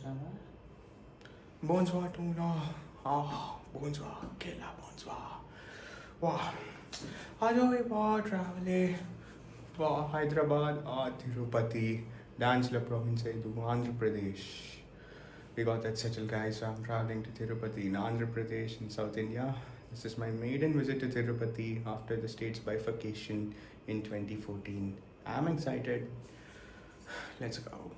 Bonsoir. Bonsoir tout le monde. Bonsoir. Kela bonsoir. Wow. आज we were traveling Hyderabad or Tirupati, Dansla province to Andhra Pradesh. We got that settled, guys. So I'm traveling to Tirupati in Andhra Pradesh in South India. This is my maiden visit to Tirupati after the state's bifurcation in 2014. I'm excited. Let's go.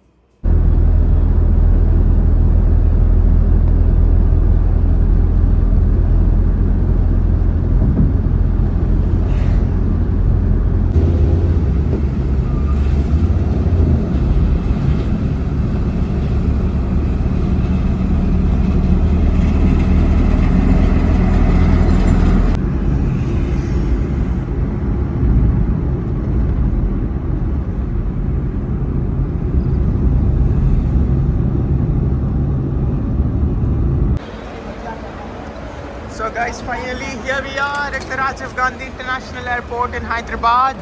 So guys, finally here we are at the Rajiv Gandhi International Airport in Hyderabad.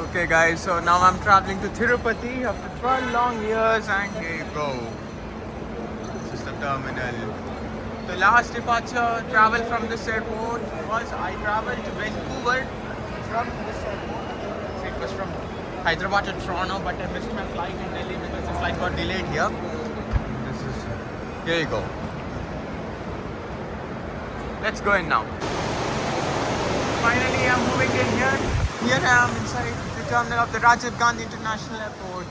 Okay guys, so now I'm traveling to Tirupati after 12 long years and here you go. This is the terminal. The last departure travel from this airport was I traveled to Vancouver from this airport. It was from Hyderabad to Toronto, but I missed my flight in Delhi because the flight got delayed here. Here you go. Let's go in now. Finally, I'm moving in here. Here I am inside the terminal of the Rajiv Gandhi International Airport.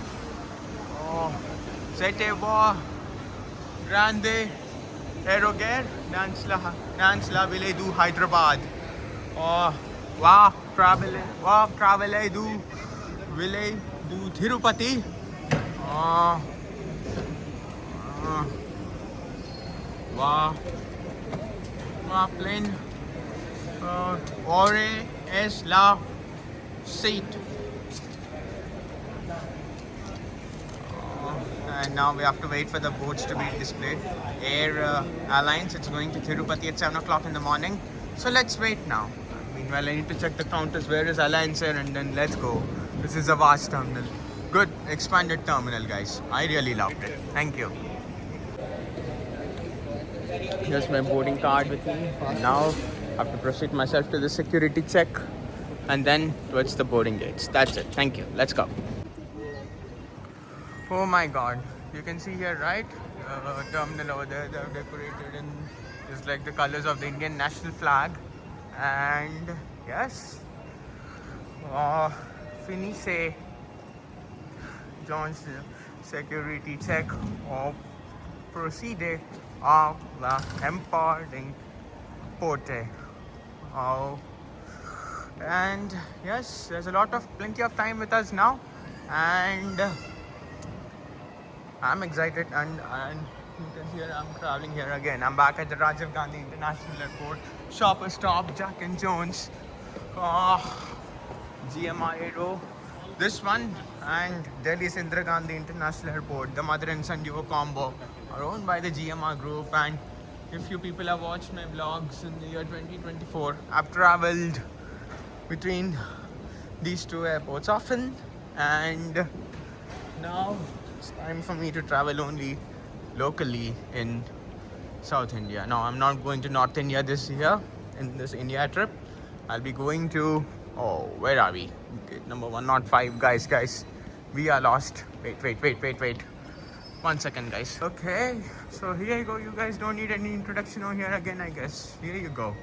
C'était beau, grande, aérogare, dans la ville du Hyderabad. Wow, travel du ville du Tirupati. Wow. Plane Ore es la seat. And now we have to wait for the boards to be displayed. Air Airlines, it's going to Tirupati at 7 o'clock in the morning. So let's wait now. Meanwhile, I need to check the counters. Where is Alliance Air? And then let's go. This is a vast terminal. Good expanded terminal, guys. I really loved it. Thank you. Here's my boarding card with me. Now I have to proceed myself to the security check and then towards the boarding gates. That's it. Thank you. Let's go. Oh my god. You can see here, right? Terminal over there. They are decorated in just like the colors of the Indian national flag. And yes. Finish John's security check of proceeded of the importing porte. And yes, there's plenty of time with us now, and I'm excited. And you can see I'm traveling here again. I'm back at the Rajiv Gandhi International Airport. Shoppers Stop, Jack and Jones, GMR Aero, this one, and Delhi's Indira Gandhi International Airport, the mother and son duo combo, are owned by the GMR Group. And if you people have watched my vlogs in the year 2024, I've traveled between these two airports often, and now it's time for me to travel only locally in South India. No, I'm not going to North India this year in this India trip. I'll be going to, where are we? Gate number 105, guys. We are lost. Wait. 1 second, guys. Okay, so here you go. You guys don't need any introduction over here again, I guess. Here you go.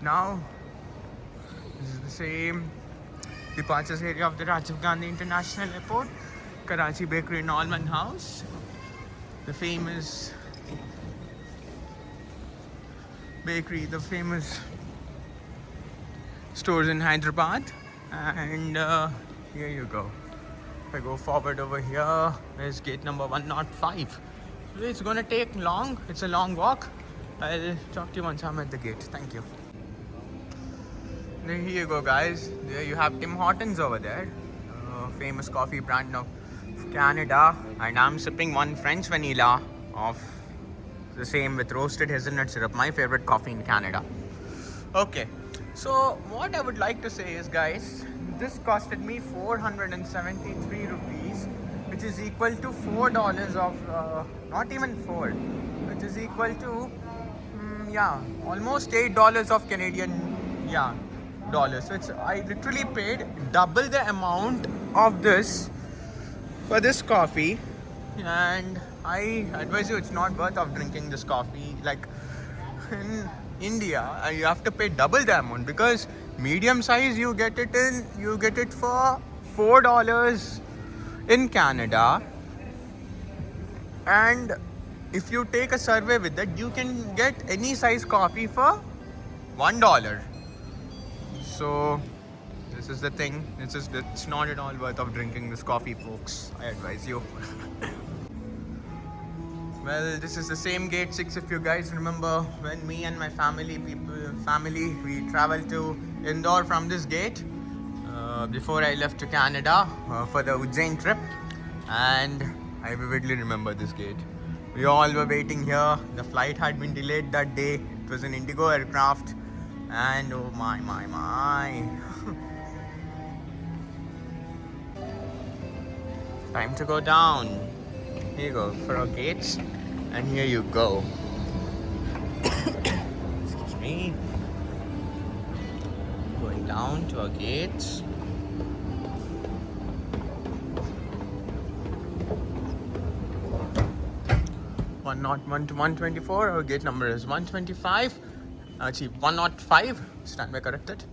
Now, this is the same departures area of the Rajiv Gandhi International Airport. Karachi Bakery and Almond House. The famous bakery, the famous stores in Hyderabad. And here you go. If I go forward over here, there's gate number 105. It's gonna take long. It's a long walk. I'll talk to you once I'm at the gate. Thank you. Here you go, guys. There you have Tim Hortons over there, famous coffee brand of Canada, and I'm sipping one French vanilla of the same with roasted hazelnut syrup, my favorite coffee in Canada. Okay, so what I would like to say is, guys, this costed me 473 rupees, which which is equal to $4 of, not even four, which is equal to, yeah, almost $8 of Canadian, yeah, dollars. So it's, I literally paid double the amount of this for this coffee, and I advise you it's not worth of drinking this coffee. Like in India, you have to pay double the amount because medium size you get it for $4 in Canada, and if you take a survey with that, you can get any size coffee for $1. So this is the thing. It's not at all worth of drinking this coffee, folks. I advise you. Well, this is the same gate 6 if you guys remember when me and my family, we traveled to Indore from this gate before I left to Canada for the Ujjain trip, and I vividly remember this gate. We all were waiting here. The flight had been delayed that day. It was an Indigo aircraft, and oh my. Time to go down. Here you go for our gates, and here you go. Excuse me. Going down to our gates. Not 1 to 124. Our gate number is 125. Actually, 105. Stand by corrected.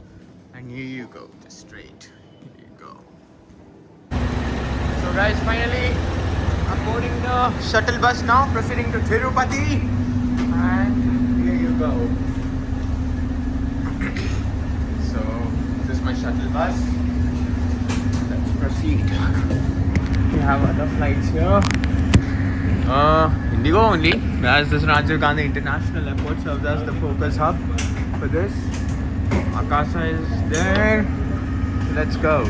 And here you go, just straight. Here you go. So guys, finally, I'm boarding the shuttle bus now, proceeding to Tirupati, and here you go. So this is my shuttle bus. Let's proceed. We have other flights here. Indigo only, as this Rajiv Gandhi International Airport serves as the focus hub for this. Akasa is there. Let's go.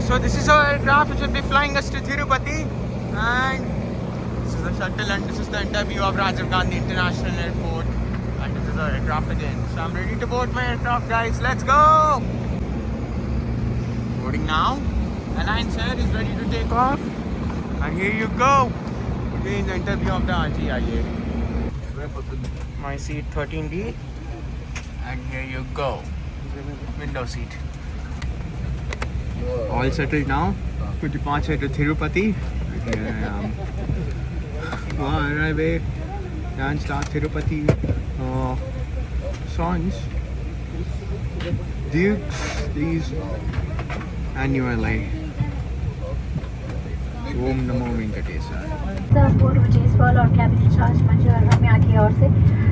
So this is our aircraft which will be flying us to Tirupati, and this is the shuttle, and this is the entire view of Rajiv Gandhi International Airport, and this is our aircraft again. So I'm ready to board my aircraft, guys. Let's go! Boarding now. Alliance Air is ready to take off, and here you go. Again, the entire view of the RGIA. My seat 13D, and here you go. Window seat. All settled now for departure to Tirupati. Here I am. On my way, and start Tirupati. Sons, Dukes, these, and ULA. Om Namo Venkatesaya. Board विजयसवाल और cabin in charge Manju रम्या की ओर से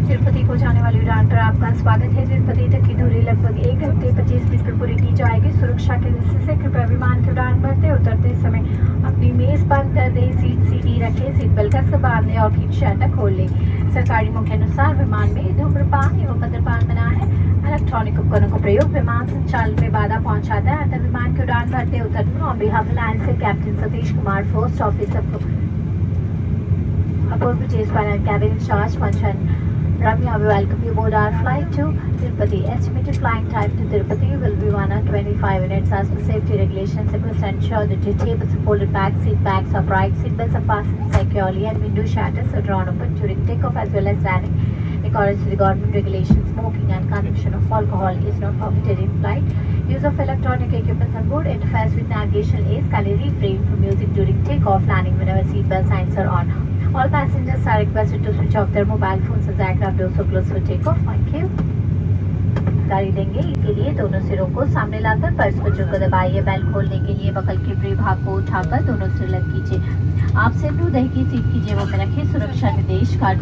तिरुपति को जाने वाली उड़ान पर आपका स्वागत है। तिरुपति तक की दूरी लगभग 1 घंटे 25 मिनट पर पूरी की जाएगी। सुरक्षा के दृष्टि से कृपया विमान की उड़ान भरते उतरते समय अपनी मेज बंद कर दें, सीट सीधी रखें, सीट बेल्ट कसकर बांध लें और सीट शटर खोल लें। सरकारी मुख्य अनुसार विमान में धूम्रपान एवं मद्यपान मना है। इलेक्ट्रॉनिक उपकरणों का प्रयोग विमान संचालन में बाधा पहुंचाता है अतः विमान की उड़ान भरते उतरने ऑन बिहाफ लाइन से captain Satish Kumar first officer aboard British Finance cabin in charge Manchan Ramya, we welcome you aboard our flight to Tirupati. Estimated flying time to Tirupati will be 1 hour 25 minutes. As per safety regulations, it must ensure that your tables are folded back, seat backs are upright, seat belts are fastened securely, and window shutters are drawn open during takeoff as well as landing. In accordance with the government regulations, smoking and consumption of alcohol is not permitted in flight. Use of electronic equipment on board interferes with navigational aids. Kindly refrain from music during takeoff, landing whenever seatbelt signs are on. All passengers are requested to switch off their mobile phones as the aircraft doors are closed for takeoff. Thank you. गाड़ी देंगे इसके लिए दोनों सिरों को सामने लाकर purse बच्चों को दबाइए। बेल्ट खोलने के लिए बगल के फ्री भाग को उठाकर दोनों सिर लग कीजिए। आप सिर दही की सीट की जेबों में रखिए। सुरक्षा निर्देश कार्ड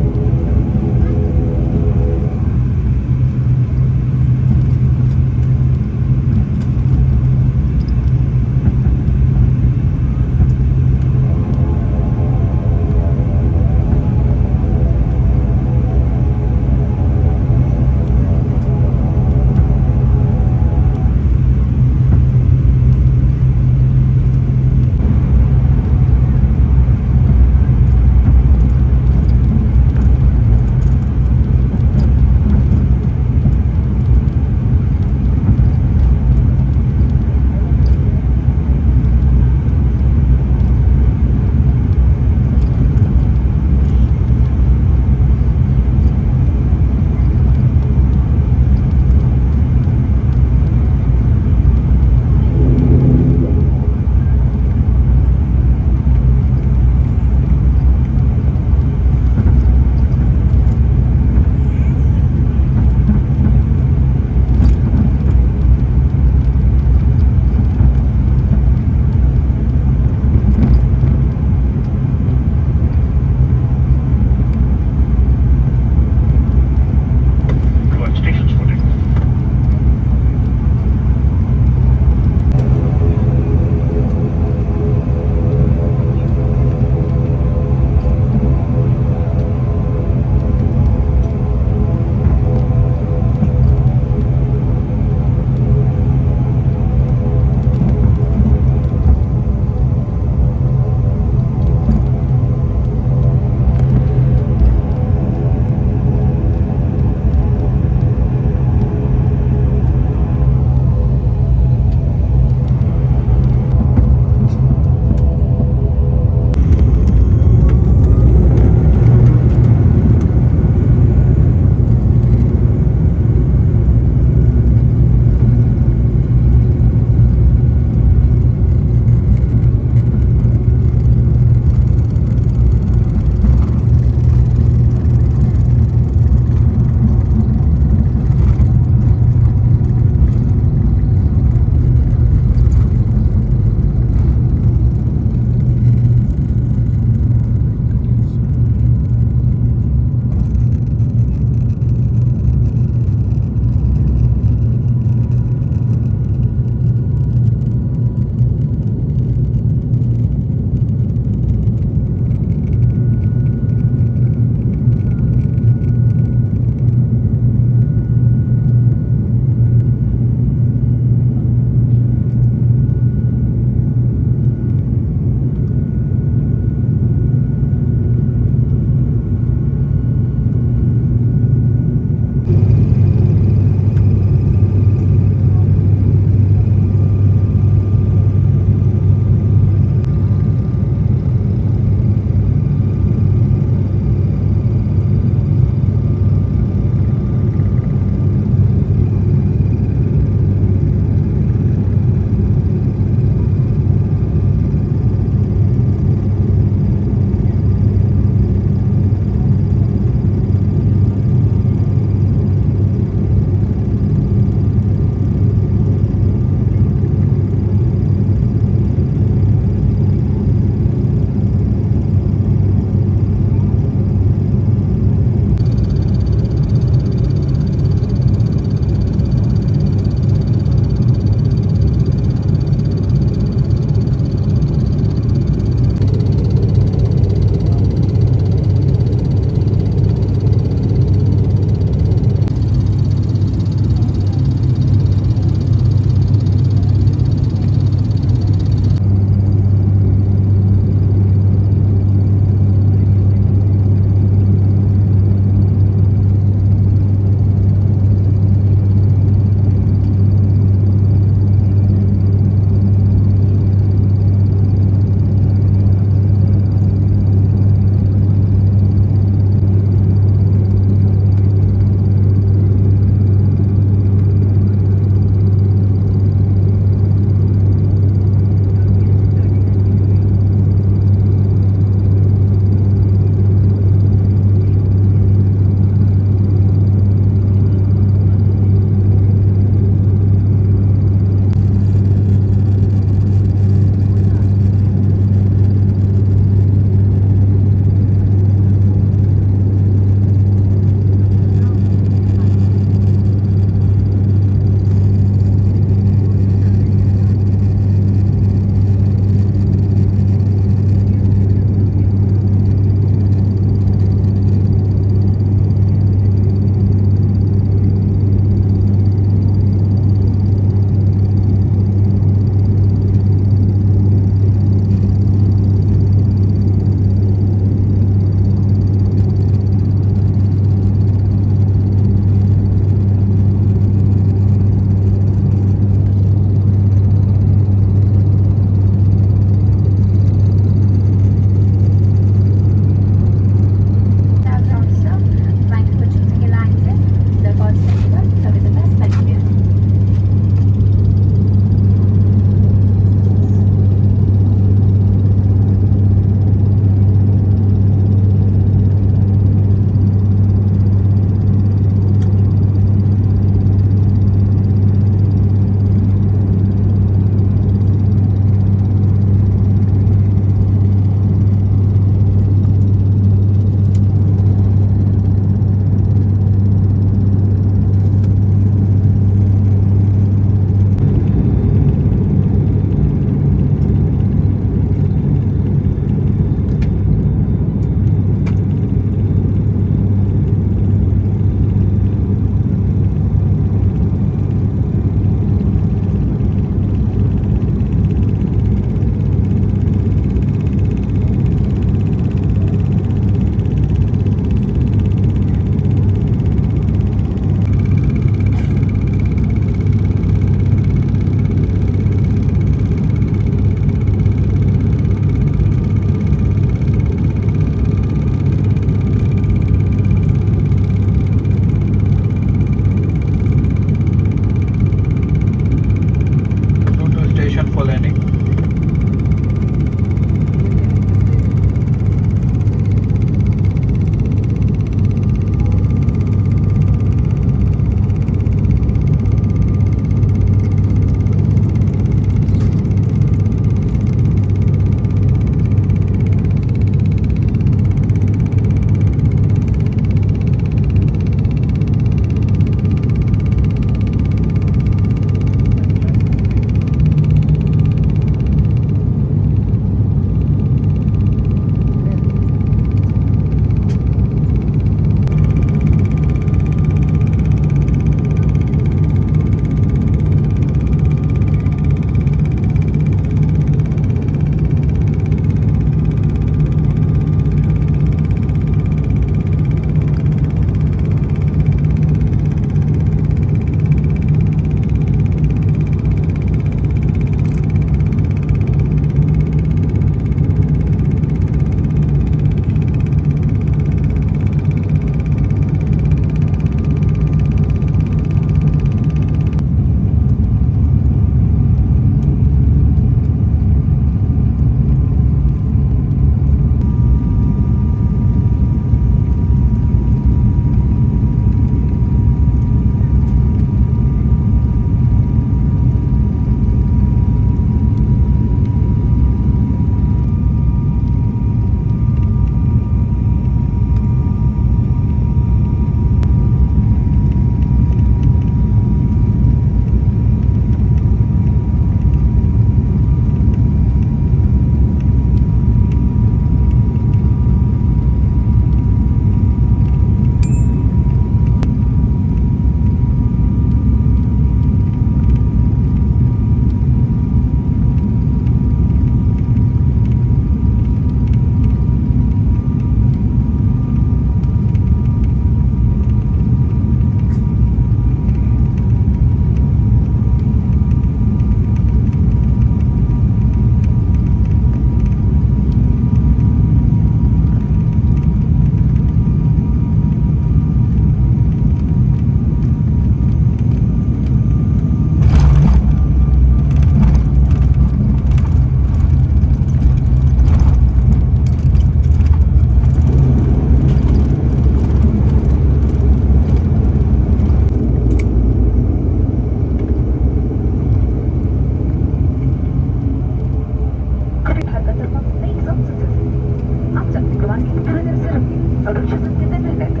विमान की थोड़ी देर से रुकिए और उच्च गति में नहीं रहते।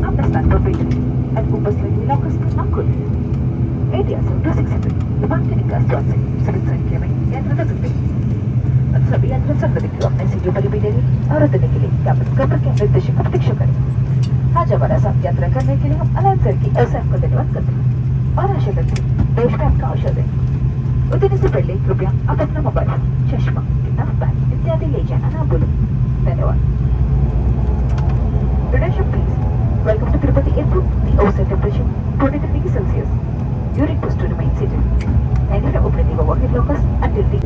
अपने स्थान पर बैठिए and उपस्थित लगे लॉकर्स को न खोलिए। एटीएस 2600 विमान के निकास द्वार से सीमित संख्या में यात्रा कर सकते हैं। अब सभी यात्री संगठन को अपने सीटों पर बैठेंगे और उतरने के लिए कैबिन कक्ष के निर्देशक की प्रतीक्षा करें। आज हमारा साथ यात्रा करने के लिए हम अलायंस एयर की एयरसाइड को धन्यवाद करते हैं और आशा करते हैं देश में आपका अवसर है। उतरने से पहले कृपया आप अपना मोबाइल, चश्मा, किताब, बैग इत्यादि ले जाना ना भूलें। धन्यवाद। Attention please. Welcome to Tirupati Airport. The outside temperature 23 degrees Celsius. You are requested to remain seated. And you are opening the overhead lockers until the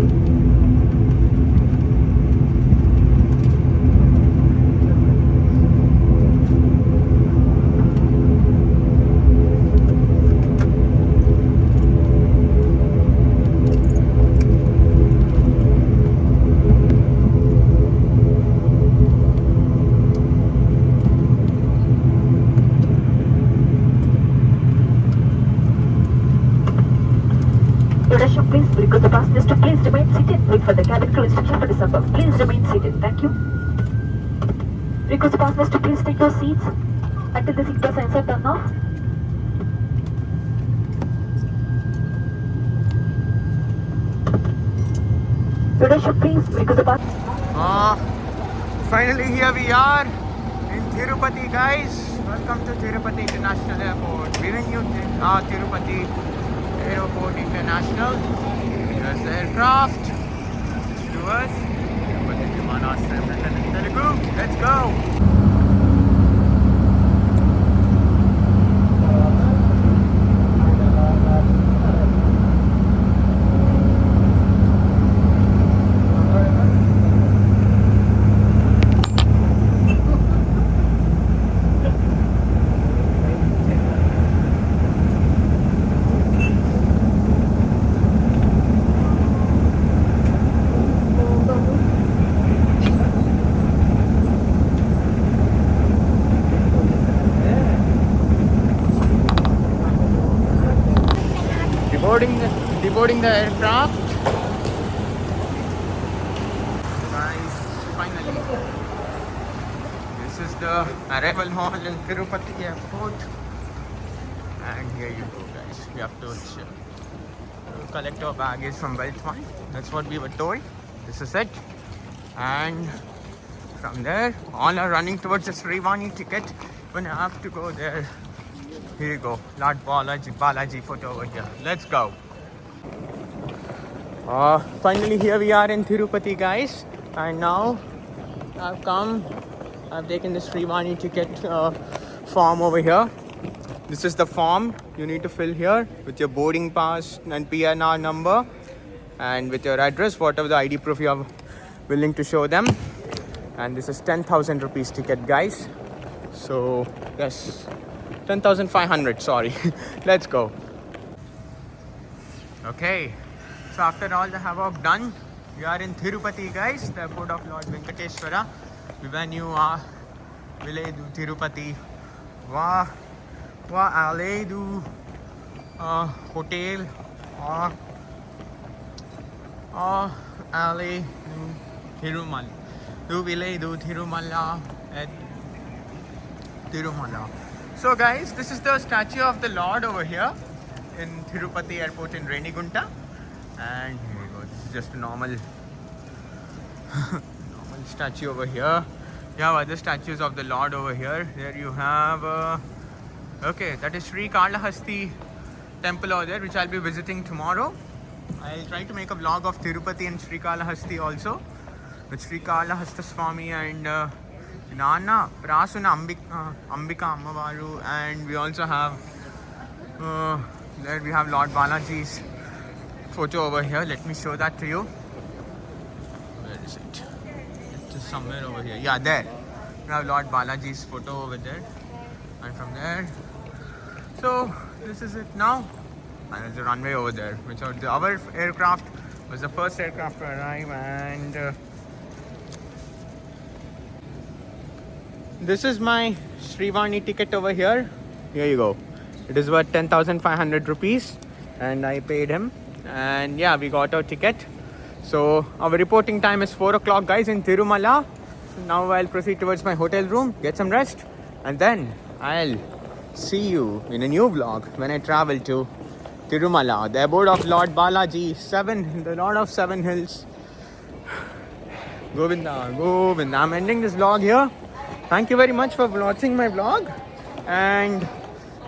Attention please, request the passengers to please remain seated. Wait for the cabin crew instruction for December. Please remain seated. Thank you. Request the passengers to please take your seats until the seatbelt signs are turned off. Attention please, request the passengers. Finally here we are in Tirupati, guys. Welcome to Tirupati International Airport. Giving you Tirupati Airport International. Here's the aircraft. Stewards. Tirupati Vimanashrayam in Telugu. Let's go. Deboarding the aircraft. Guys, finally. This is the arrival hall in Tirupati Airport. And here you go, guys. We have to collect our baggage from Belt 1. That's what we were told. This is it. And from there, all are running towards the Srivani ticket. When I have to go there. Here you go, Lord Balaji photo over here. Let's go. Finally here we are in Tirupati, guys. And now I've taken the Srivani ticket form over here. This is the form you need to fill here with your boarding pass and PNR number and with your address, whatever the ID proof you are willing to show them. And this is 10,000 rupees ticket, guys. So yes, 10,500, sorry. Let's go. Okay, so after all the havoc done, we are in Tirupati, guys, the airport of Lord Venkateswara. Venue Viledu Tirupati. Wa Aledu Hotel Aledu Thirumal. Du Viledu Thirumala at Tirumala. So guys, this is the statue of the Lord over here in Tirupati Airport in Renigunta. And here you go, this is just a normal statue over here. You have other statues of the Lord over here. There you have, okay, that is Sri Kalahasti temple over there, which I'll be visiting tomorrow. I'll try to make a vlog of Tirupati and Sri Kalahasti also, with Sri Kalahasta Swami and Nana Prasuna Ambika Ammavaru, and we also have there we have Lord Balaji's photo over here. Let me show that to you. Where is it? It is somewhere over here. Yeah, there. We have Lord Balaji's photo over there, and from there. So this is it now. And there's a runway over there, which our aircraft was the first aircraft to arrive, and this is my Srivani ticket over here. Here you go. It is worth 10,500 rupees, and I paid him. And yeah, we got our ticket. So our reporting time is 4 o'clock, guys, in Tirumala. So now I'll proceed towards my hotel room, get some rest, and then I'll see you in a new vlog when I travel to Tirumala, the abode of Lord Balaji, the Lord of Seven Hills. Govinda, Govinda. I'm ending this vlog here. Thank you very much for watching my vlog, and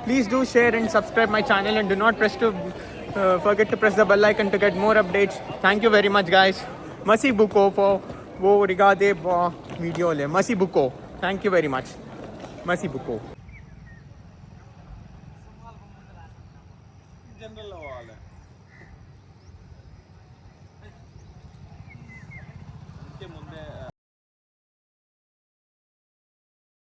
please do share and subscribe my channel, and do not forget to press the bell icon to get more updates. Thank you very much, guys. Masi buko for wo rigade video le. Masi buko. Thank you very much. Masi buko. General